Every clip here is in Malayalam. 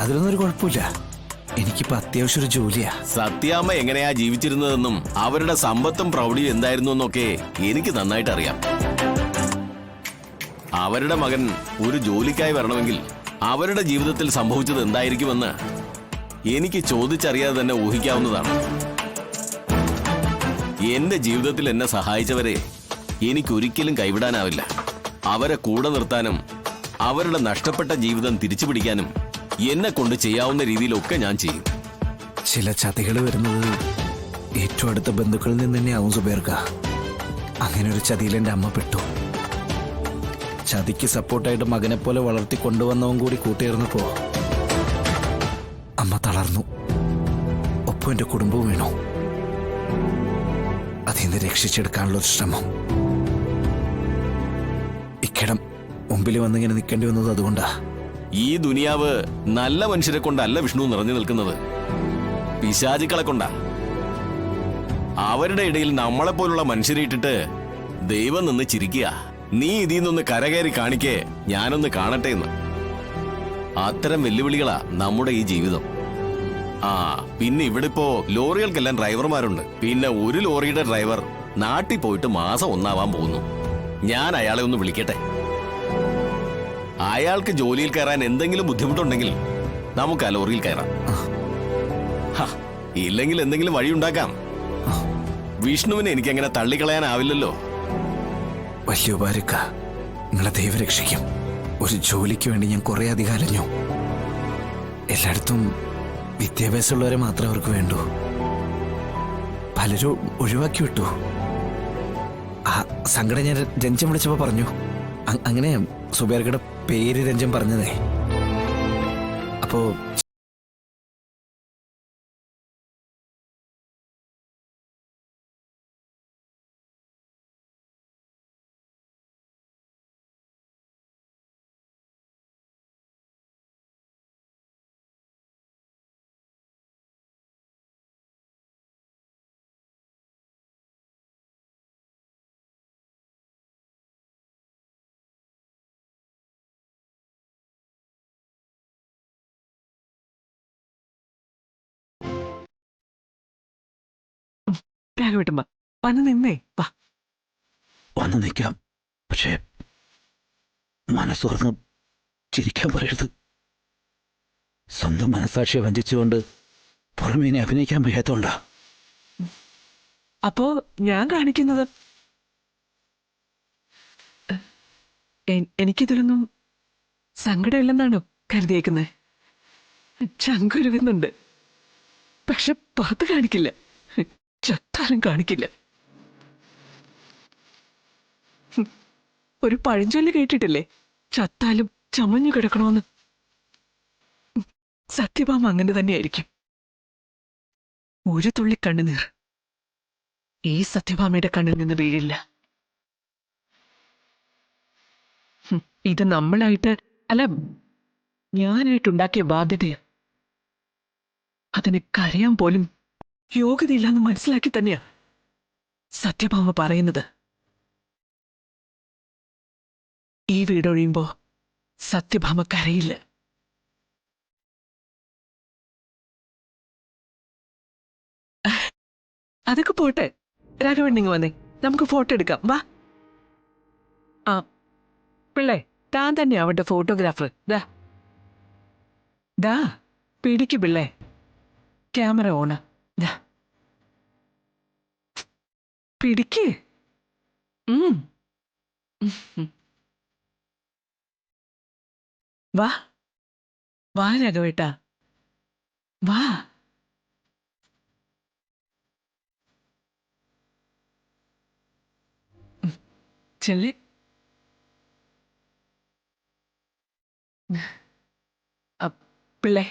അതിലൊന്നും ഒരു കുഴപ്പമില്ല. എനിക്കിപ്പോ അത്യാവശ്യം ഒരു ജോലിയാ. സത്യാമ്മ എങ്ങനെയാ ജീവിച്ചിരുന്നതെന്നും അവരുടെ സമ്പത്തും പ്രൗഢിയും എന്തായിരുന്നു എന്നൊക്കെ എനിക്ക് നന്നായിട്ട് അറിയാം. അവരുടെ മകൻ ഒരു ജോലിക്കായി വരണമെങ്കിൽ അവരുടെ ജീവിതത്തിൽ സംഭവിച്ചത് എന്തായിരിക്കുമെന്ന് എനിക്ക് ചോദിച്ചറിയാതെ തന്നെ ഊഹിക്കാവുന്നതാണ്. എന്റെ ജീവിതത്തിൽ എന്നെ സഹായിച്ചവരെ എനിക്കൊരിക്കലും കൈവിടാനാവില്ല. അവരെ കൂടെ നിർത്താനും അവരുടെ നഷ്ടപ്പെട്ട ജീവിതം തിരിച്ചു പിടിക്കാനും എന്നെ കൊണ്ട് ചെയ്യാവുന്ന രീതിയിലൊക്കെ ഞാൻ ചെയ്യും. ചില ചതികൾ വരുന്നത് ഏറ്റവും അടുത്ത ബന്ധുക്കളിൽ നിന്ന് തന്നെയാവും സുബേർക്ക. അങ്ങനെ ഒരു ചതിയിൽ എൻ്റെ അമ്മ പെട്ടു. ചതിക്ക് സപ്പോർട്ടായിട്ട് മകനെ പോലെ വളർത്തി കൊണ്ടുവന്നവൻ കൂടി കൂട്ടിയിരുന്നപ്പോ അമ്മ തളർന്നു. ഒപ്പം എൻ്റെ കുടുംബവും വീണു. അതിൽ നിന്ന് രക്ഷിച്ചെടുക്കാനുള്ള ഒരു ശ്രമം. ഇക്കടം മുമ്പിൽ വന്നിങ്ങനെ നിൽക്കേണ്ടി വന്നത് അതുകൊണ്ടാ. ഈ ദുനിയാവ് നല്ല മനുഷ്യരെ കൊണ്ടല്ല വിഷ്ണു നിറഞ്ഞു നിൽക്കുന്നത്, പിശാചുക്കളെ കൊണ്ടാ. അവരുടെ ഇടയിൽ നമ്മളെ പോലുള്ള മനുഷ്യരെ ഇട്ടിട്ട് ദൈവം നിന്ന് ചിരിക്കുക. നീ ഇതിൽ നിന്നൊന്ന് കരകയറി കാണിക്കേ, ഞാനൊന്ന് കാണട്ടെ എന്ന്. അത്തരം വെല്ലുവിളികളാ നമ്മുടെ ഈ ജീവിതം. പിന്നെ ഇവിടെ ഇപ്പോ ലോറികൾക്കെല്ലാം ഡ്രൈവർമാരുണ്ട്. പിന്നെ ഒരു ലോറിയുടെ ഡ്രൈവർ നാട്ടിൽ പോയിട്ട് മാസം 1 പോകുന്നു. ഞാൻ അയാളെ ഒന്ന് വിളിക്കട്ടെ. അയാൾക്ക് ജോലിയിൽ കയറാൻ എന്തെങ്കിലും ബുദ്ധിമുട്ടുണ്ടെങ്കിൽ നമുക്ക് ആ ലോറിയിൽ കയറാം. ഇല്ലെങ്കിൽ എന്തെങ്കിലും വഴിയുണ്ടാക്കാം. വിഷ്ണുവിനെ എനിക്കങ്ങനെ തള്ളിക്കളയാനാവില്ലല്ലോ. വലിയ ഉപകാരക്ക, നിങ്ങളെ ദൈവം രക്ഷിക്കും. ഒരു ജോലിക്ക് വേണ്ടി ഞാൻ കുറെ അധികം അലഞ്ഞു. എല്ലായിടത്തും വിദ്യാഭ്യാസമുള്ളവരെ മാത്രമേ അവർക്ക് വേണ്ടൂ. പലരും ഒഴിവാക്കി വിട്ടു. ആ സങ്കടം ഞാൻ രഞ്ജൻ വിളിച്ചപ്പോ പറഞ്ഞു. അങ്ങനെ സുബേർക്കയുടെ പേര് രഞ്ജൻ പറഞ്ഞതേ. അപ്പോ രാഘവേട്ടമ്മ വന്ന് നിന്നേ. വാ, വന്ന് നിൽക്കാം. പക്ഷേ മനസ്സുറന്ന് ചിരിക്കാൻ പറയരുത്. സ്വന്തം മനസാക്ഷിയെ വഞ്ചിച്ചുകൊണ്ട് പുറമേനെ അഭിനയിക്കാൻ വയ്യാത്തോണ്ടാ. അപ്പോ ഞാൻ കാണിക്കുന്നത് എനിക്കിതിലൊന്നും സങ്കടമില്ലെന്നാണോ കരുതിയേക്കുന്നത്? ചങ്കുരുകുന്നുണ്ട്, പക്ഷെ പുറത്ത് കാണിക്കില്ല. ചത്താലും കാണിക്കില്ല. ഒരു പഴഞ്ചൊല്ല് കേട്ടിട്ടില്ലേ, ചത്താലും ചമഞ്ഞു കിടക്കണമെന്ന്? സത്യഭാമ അങ്ങനെ തന്നെയായിരിക്കും. ഒരു തുള്ളി കണ്ണുനീർ ഈ സത്യഭാമയുടെ കണ്ണിൽ നിന്ന് വീഴില്ല. ഇത് നമ്മളായിട്ട് അല്ല, ഞാനായിട്ടുണ്ടാക്കിയ ബാധ്യതയാ. അതിന് കരയാൻ പോലും യോഗ്യതയില്ലാന്ന് മനസ്സിലാക്കി തന്നെയാ സത്യഭാമ പറയുന്നത്. ഈ വീടൊഴിയുമ്പോ സത്യഭാമ കരയില്ല. അതൊക്കെ പോട്ടെ, രാഘവൻ നിങ്ങൾ വന്നേ, നമുക്ക് ഫോട്ടോ എടുക്കാം. വാ. ആ പിള്ളേ, താൻ തന്നെ അവന്റെ ഫോട്ടോഗ്രാഫർ. ദാ പിടിക്ക് പിള്ളേ, ക്യാമറ ഓണ്. പിടിക്ക്. വാ വാ രാഘവേട്ടാ, വാ. ചെല്ലി. പിള്ളേ,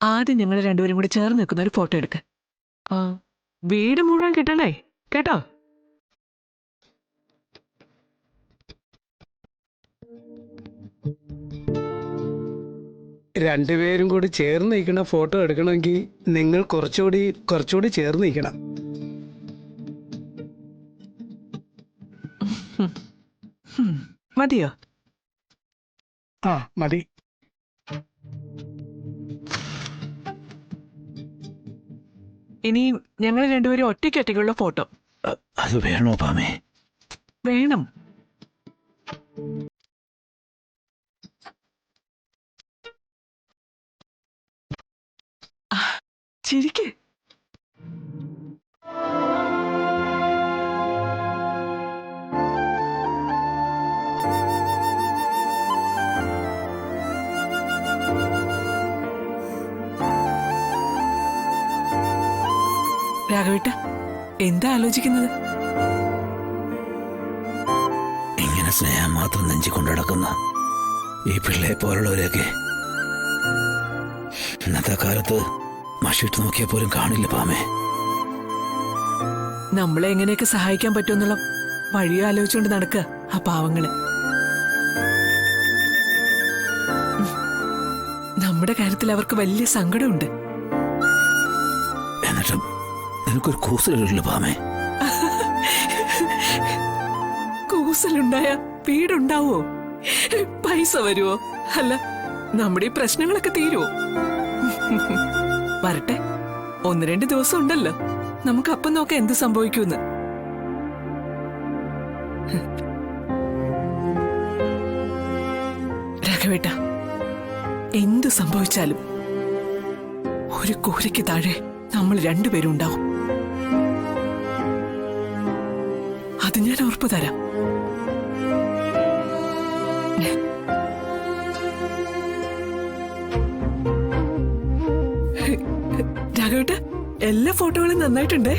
ആദ്യം ഞങ്ങൾ രണ്ടുപേരും കൂടി ചേർന്ന് നിൽക്കുന്ന ഒരു ഫോട്ടോ എടുക്ക. വീട് മുഴുവൻ കിട്ടണേ കേട്ടോ. രണ്ടുപേരും കൂടി ചേർന്ന് നിൽക്കുന്ന ഫോട്ടോ എടുക്കണമെങ്കിൽ നിങ്ങൾ കുറച്ചുകൂടി ചേർന്ന് നിൽക്കണം. മതിയോ? ആ മതി. ഇനി ഞങ്ങൾ രണ്ടുപേരും ഒറ്റയ്ക്കൊറ്റയ്ക്കുള്ള ഫോട്ടോ അത് വേണോ പാമേ? വേണം. ചിരിക്ക്. രാഘവേട്ട, എന്താ ആലോചിക്കുന്നത്? ഇങ്ങനെ സ്നേഹം മാത്രം നെഞ്ചി കൊണ്ടു നടക്കുന്ന ഈ പിള്ളയെ പോലുള്ളവരെയൊക്കെ ഇന്നത്തെ കാലത്ത് മഷിട്ട് നോക്കിയാൽ പോലും കാണില്ല പാമേ. നമ്മളെ എങ്ങനെയൊക്കെ സഹായിക്കാൻ പറ്റുമെന്നുള്ള വഴിയോ ആലോചിച്ചുകൊണ്ട് നടക്കുക ആ പാവങ്ങള്. നമ്മുടെ കാര്യത്തിൽ അവർക്ക് വലിയ സങ്കടമുണ്ട്. എന്നിട്ടും നിനക്കൊരു കൂസലില്ല പാമേ. കൂസലുണ്ടായ വീടുണ്ടാവോ? പൈസ വരുവോ? അല്ല, നമ്മുടെ ഈ പ്രശ്നങ്ങളൊക്കെ തീരുവോ? വരട്ടെ, 1-2 ദിവസം ഉണ്ടല്ലോ, നമുക്ക് അപ്പം നോക്കാം എന്ത് സംഭവിക്കുമെന്ന്. രാഘവേട്ട, എന്ത് സംഭവിച്ചാലും ഒരു കൂരയ്ക്ക് താഴെ നമ്മൾ രണ്ടുപേരും ഉണ്ടാവും. അത് ഞാൻ ഉറപ്പ് തരാം. രാഘവേട്ട, എല്ലാ ഫോട്ടോകളും നന്നായിട്ടുണ്ടേ.